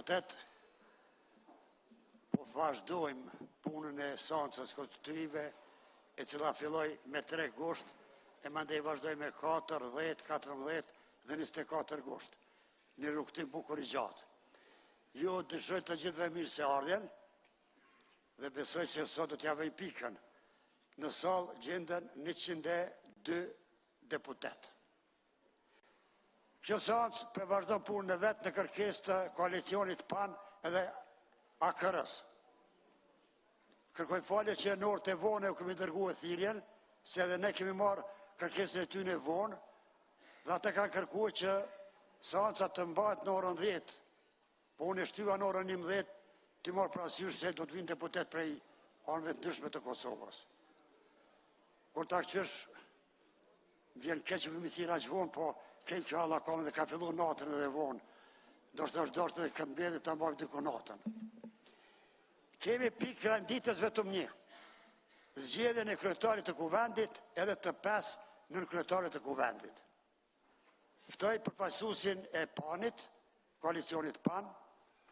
deputet, po vazhdojmë punën e seancës konstitutive, e cila filloi me 3 gusht, e mandej vazhdoj me 4, 10, 14 dhe 24 gusht. Një rrugtim bukur i gjatë. Ju dëshiroj të gjithëve mirë se ardhjen dhe besoj që sot do t'ja vëj pikën. Në sallë gjenden 102 deputet. Kjo seancë për vazhdo punën e vetë në kërkesë të koalicionit PAN edhe AKR-s. Kërkoj falje që në orët e vonë u kemi dërguar thirrjen, se edhe ne kemi marrë kërkesën e tyre vonë, dhe ata kanë kërkuar që seanca të mbahet në orën 10, po unë e shtyva në orën 11, të marrë parasysh se do të vinë deputet prej anëve të ndryshme të Kosovës. Kur ta qësh, vjen keq që vëmi thirë aq vonë, po keq që Allah kam dhe ka fillu natën edhe vonë. Ndoshta është dashur edhe këtë mbledhje ta mbajmë diku natën. Kemi pikë renditës vetëm një. Zgjedhjen e kryetarit të kuvendit edhe të 5 nënkryetarit të kuvendit. Ftoj përfaqësuesin e PAN-it, koalicionit PAN,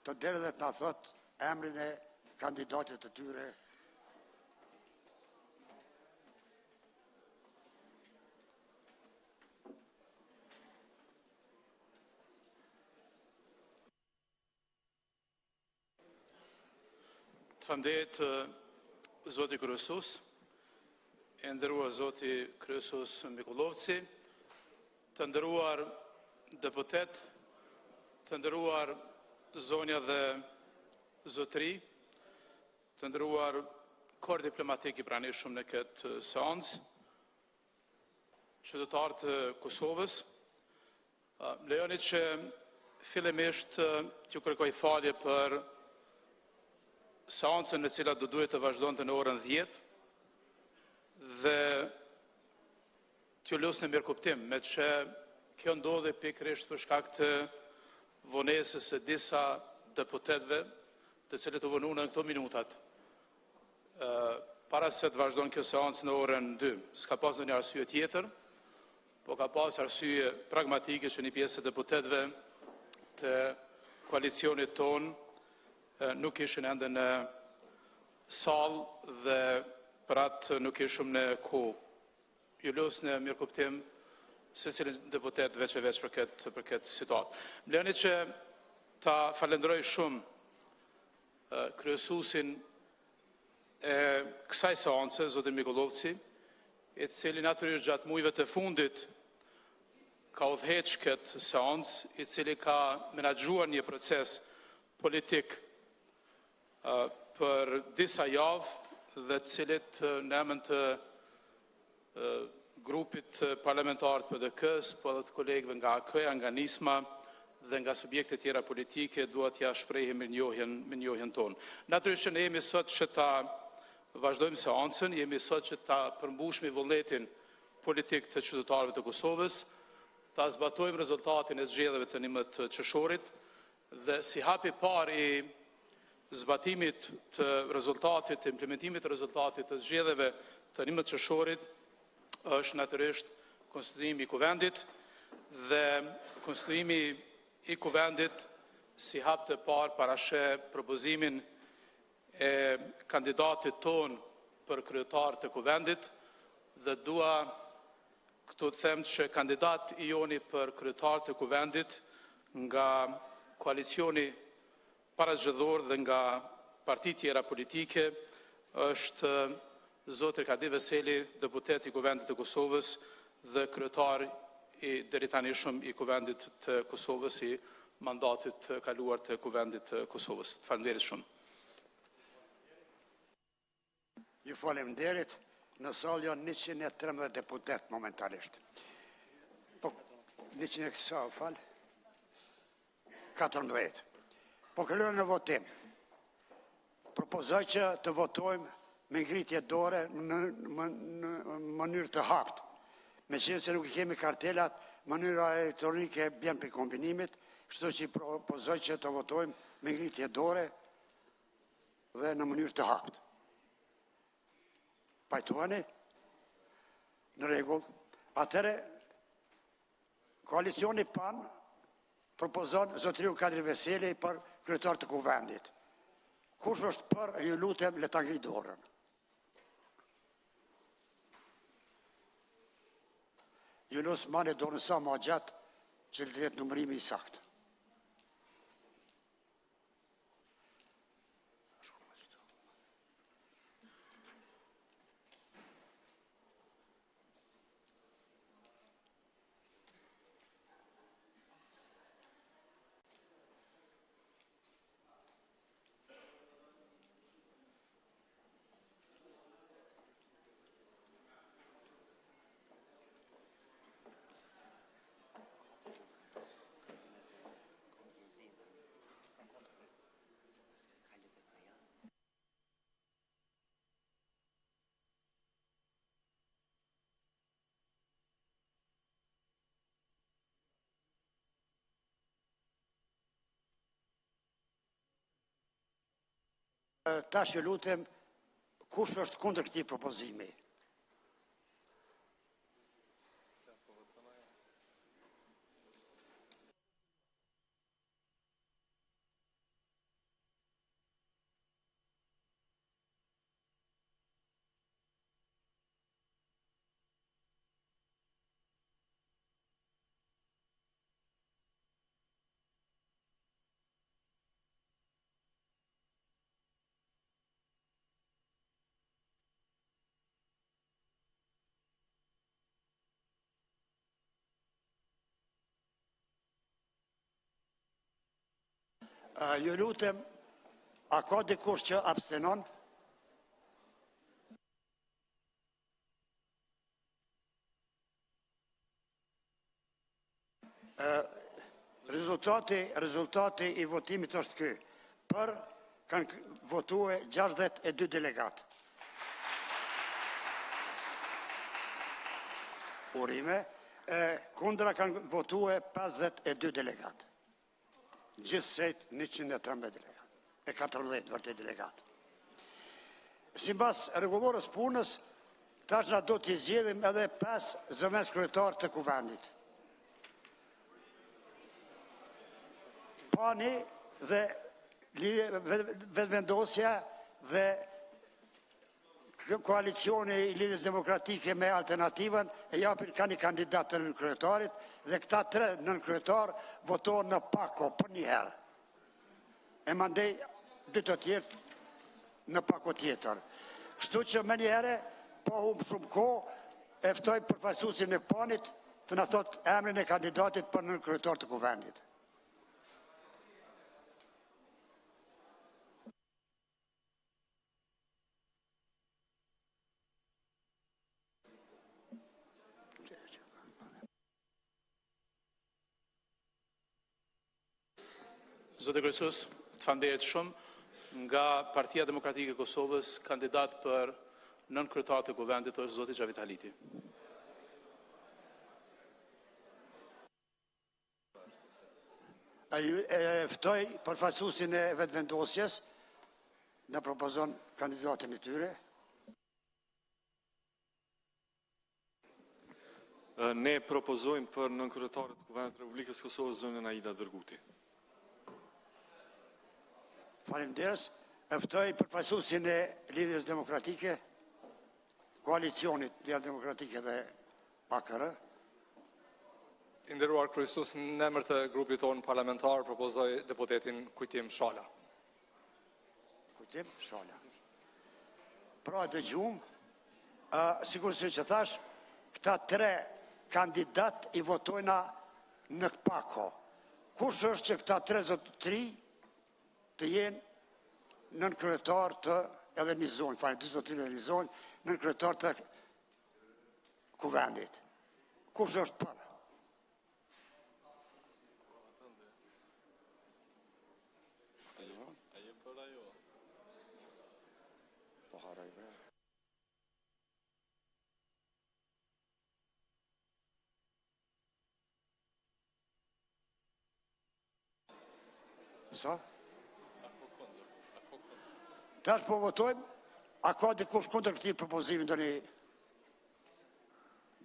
të derë dhe të na thot emrin e kandidatit të tyre. Faleminderit zoti kryesues, e nderuar zoti kryesues Mikullovci, të nderuar deputet, të nderuar zonja dhe zotëri, të nderuar kor diplomatik i pranishëm në këtë seancë, qytetarë të Kosovës, lejoni që fillimisht t'ju kërkoj falje për seancën në cila do duhet të vazhdonte në orën 10 dhe t'ju lusë në mirëkuptim, me që kjo ndodhi pikërisht për shkak të vonesës së disa deputetëve, të cilët u vonuan në këto minutat. Para se të vazhdon kjo seancë në orën 2. S'ka pas ndonjë arsye tjetër, po ka pas arsye pragmatike që një pjesë e deputetëve të koalicionit ton nuk ishin ende në sallë dhe për atë nuk ishim në kohë. Ju lusë në mirëkuptim secilin deputet veç e veç për këtë situatë. Mleni që ta falenderoj shumë kryesuesin e kësaj seance, zotin Mikullovci, i cili natyrisht gjatë muajve të fundit ka udhëheq këtë seancë, i cili ka menaxhuar një proces politik për disa javë dhe të cilit në emën të grupit parlamentar të PDK-s, po edhe të kolegëve nga AK-ja, nga Nisma dhe nga subjekte tjera politike, dua t'ja shprehim mirënjohjen tonë. Natyrisht që ne jemi sot që ta vazhdojmë seancën, jemi sot që ta përmbushmi vullnetin politik të qytetarëve të Kosovës, ta zbatojmë rezultatin e zgjedhjeve të 11 qershorit dhe si hapi parë i zbatimit të rezultatit, të implementimit të rezultatit të zgjedhjeve të 11 qershorit është natyrisht konstituimi i kuvendit dhe konstituimi i kuvendit si hap të parë parashe propozimin e kandidatit ton për kryetar të kuvendit dhe dua këtu të them që kandidat i joni për kryetar të kuvendit nga koalicioni parazgjedhor dhe nga parti tjera politike është zoti Erkadi Veseli, deputet i kuvendit të Kosovës dhe kryetar i deritanishëm i kuvendit të Kosovës i mandatit të kaluar të kuvendit të Kosovës. Faleminderit shumë. Ju faleminderit, në sallë janë 113 deputet momentalisht. Po 14. Po kalojmë në votim. Propozoj që të votojmë me ngritje dore në mënyrë të haptë. Meqenëse se nuk i kemi kartelat, mënyra elektronike bjen për kombinimit, kështu që i propozoj që të votojmë me ngritje dore dhe në mënyrë të haptë. Pajtoheni? Në rregull. Atëre, koalicioni PAN propozon zotriu Erkadi Veseli për kryetar të kuvendit. Kush është për, ju lutem, le ta ngri dorën. Ju lutem mani dorën sa ma gjatë që le të jetë numërimi i saktë. Tash ju lutem, kush është kundër këtij propozimi? Ju lutem, a ka dikush që abstenon? Rezultati i votimit është ky. Për kanë votue 62 delegatë. Urime, kundra kanë votue 52 delegatë. Gjithsejt 113 delegatë, e 14 vërtet delegatë. Sipas rregullorës punës, tash na do t'i zgjedhim edhe 5 zëvendës kryetar të kuvendit. Pani dhe vetëvendosja dhe koalicioni i Lidhjes Demokratike me Alternativën e japin ka një kandidat të nënkryetarit dhe këta 3 nënkryetar votohen në pako për një herë. E mandej 2 të tjerë në pako tjetër. Kështu që me një herë, po humbë shumë kohë, e ftoj përfaqësuesin e panit të na thot emrin e kandidatit për nënkryetar të kuvendit. Zotë Kryesues, të falenderoj shumë nga Partia Demokratike e Kosovës, kandidat për nënkryetar të kuvendit është zoti Xhavit Haliti. Ftoj përfaqësuesin e vetëvendosjes, na propozon kandidatin e tyre. Ne propozojmë për nënkryetarët të Kuvendit të Republikës Kosovës zonën Aida Dërguti. Faleminderit. Ftoj përfaqësuesin e Lidhjes Demokratike, koalicionit Lidhja Demokratike dhe AKR. I nderuar kryesues, në emër të grupit tonë parlamentar propozoj deputetin Kujtim Shala. Kujtim Shala. Pra dëgjum, sigurisht që thash, këta 3 kandidat i votojna në pako. Kush është që këta 3 zotëri të jenë nënkryetar të edhe një zonë, fare 2 zotëri dhe një zonë, nënkryetar të kuvendit. Kush është për? Sa? Tash po votojmë, a ka dikush kundër këtij propozimi ndonjë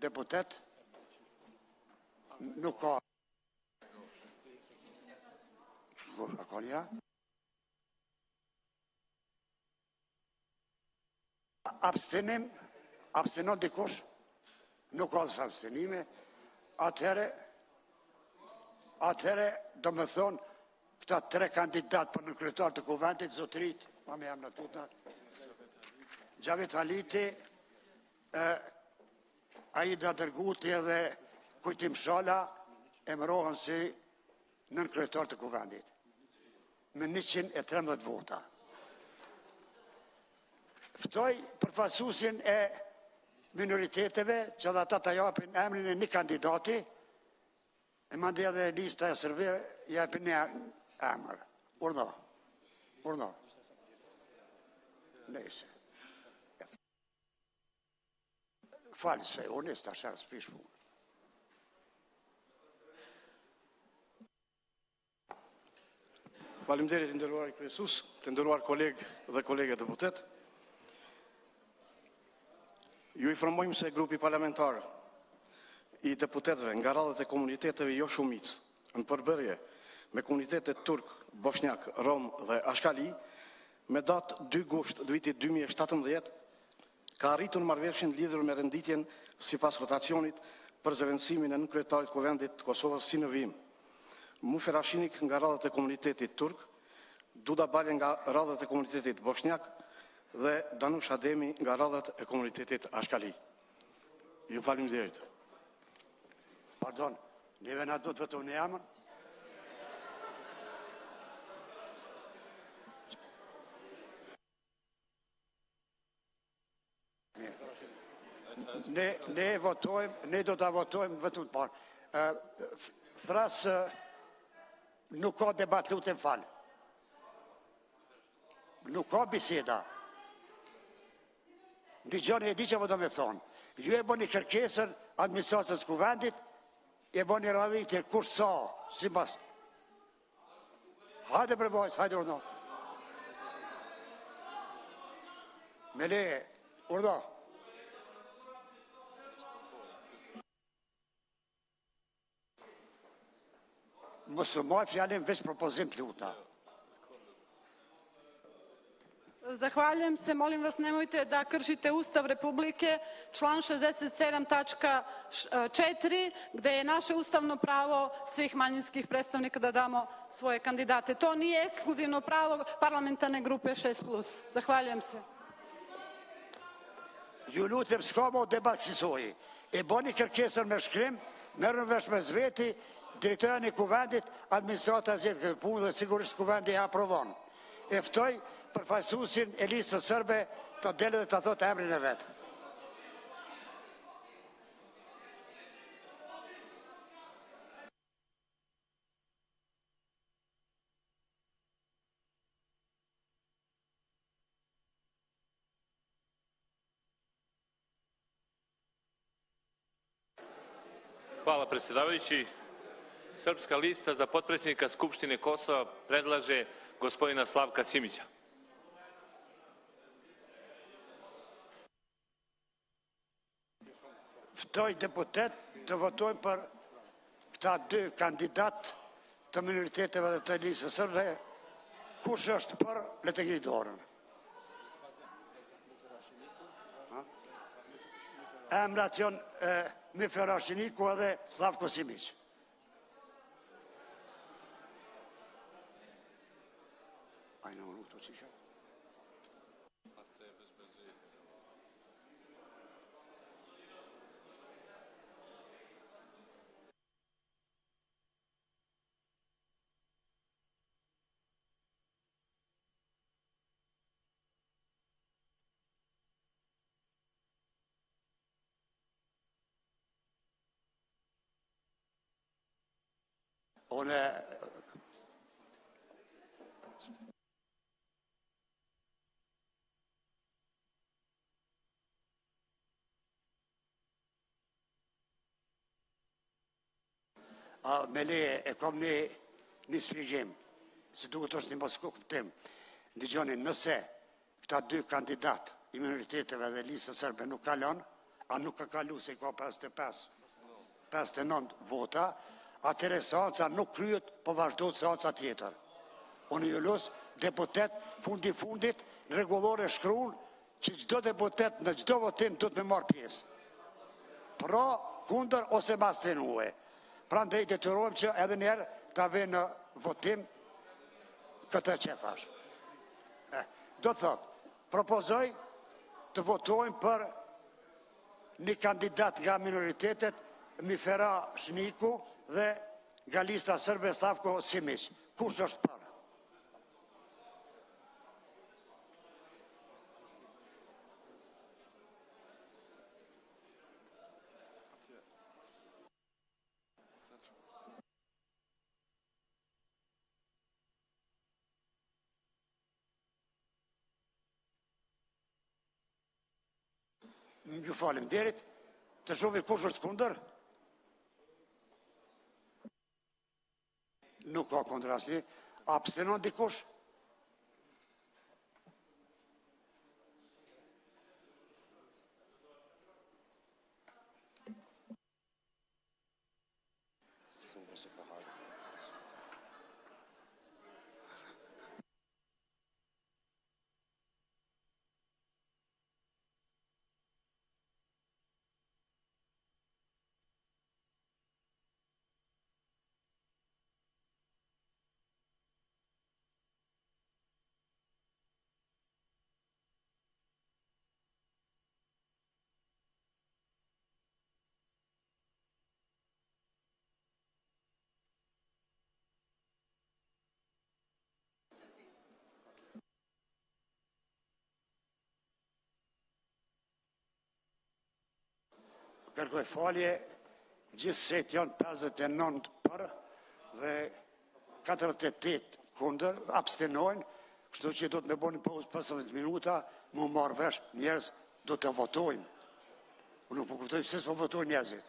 deputet? Nuk ka. A ka një? abstenon dikush, nuk ka të abstenime, atëhere do me thonë, këta 3 kandidat për në kryetar të kuvendit, zotërit, pa me jam në tutna, Gjavit Haliti, Aida Dërguti edhe Kujtim Shala emërohen si nën kryetar të kuvendit, me 113 vota. Ftoj përfaqësuesin e minoriteteve që dhe ata të japin emrin e një kandidati, e mandi edhe lista e sërve japin një emër. Urdo. Nese. Falë se, unë e s'ta shërë s'prish punë. Faleminderit të nderuar kryesues, të nderuar kolegë dhe kolege deputet. Ju informojmë se grupi parlamentar i deputetëve nga radhët e komuniteteve jo shumicë në përbërje me komunitetet turk, bosnjak, rom dhe ashkali, me datë 2 gusht të vitit 2017, ka arritur marrëveshjen lidhur me renditjen sipas votacionit për zëvendësimin e nënkryetarit të Kuvendit të Kosovës si në vijim. Mufe Rashinik nga radhët e komunitetit turk, Duda Balje nga radhët e komunitetit bosnjak dhe Danush Ademi nga radhët e komunitetit ashkali. Ju faleminderit. Pardon, neve na do të vetëm në jamën? Ne do të votojmë vetëm të parë. Thrasë, nuk ka debat, lutem falë. Nuk ka biseda. Ndigjoni e di që më do me thonë. Ju e bëni kërkesën administratës kuvendit, e bëni radhitje kur sa, si mas. Hajde për bojës, hajde urdo. Me leje, urdo. Mësë moj fjallim veç propozim të luta. Zahvaljujem se, molim vas nemojte da kršite Ustav Republike, član 67 tačka 4, gde je naše ustavno pravo svih manjinskih predstavnika da damo svoje kandidate. To nije ekskluzivno pravo parlamentarne grupe 6+. Zahvaljujem se. Ju lutem s'ka mo debat sisoj. E boni kërkesën me shkrim, merën vesh me zveti, drejtojën e kuvendit, administrata zjetë këtë punë dhe sigurisht kuvendi e aprovon. Eftoj përfaqësuesin e listës sërbe të delë dhe të thotë emrin e vetë. Hvala predsjedavajući. Srpska lista za potpredsjednika Skupštine Kosova predlaže gospodina Slavka Simića. Ftoj deputet të votojnë për këta 2 kandidat të minoriteteve dhe të listës sërbe. Kush është për, le të ngri dorën. Emrat janë Mufe Rashiniku edhe Slavko Simić. Ajna më nuk të qika. One me leje e kom një spjegim, se duket është një mos kuptim. Ndigjoni, nëse këta 2 kandidat i minoriteteve dhe listës sërbe nuk kalon, a nuk ka kalu se i ka 59 vota, atëre seanca nuk kryet, po vazhdojnë seanca tjetër. Unë ju lusë deputet fundit në regullore shkruun që çdo deputet në çdo votim duhet me marrë pjesë. Pra, kundër ose me abstenue. Prandaj detyrohem që edhe njerë ta vë në votim këtë që thash. Do të thot, propozoj të votojmë për një kandidat nga minoritetet, Mifera Shniku dhe nga lista sërbe Slavko Simić. Kush është për? Ju falim derit, të shohim kush është kundër. Nuk ka kundër asnjë. Abstenon dikush? Kërkoj falje, gjithsesi janë 59 për dhe 48 kundër, abstenojnë, kështu që do të me bëni pauzë 15 minuta, mu marrë vesh njerëz, do të votojmë. Unë nuk po kuptoj pse s'po votojnë njerëzit.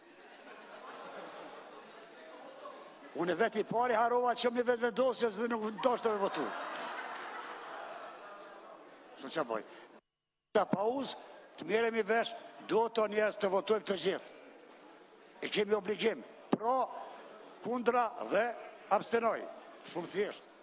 Unë vetë i pari harova që mi vetë vendosjes dhe nuk ndoshtë të me votu. Kështu që boj. Ta pauzë, të merremi vesh, do të njerëz të votojmë të gjithë. E kemi obligim, pro, kundra dhe abstenoj. Shumë thjeshtë.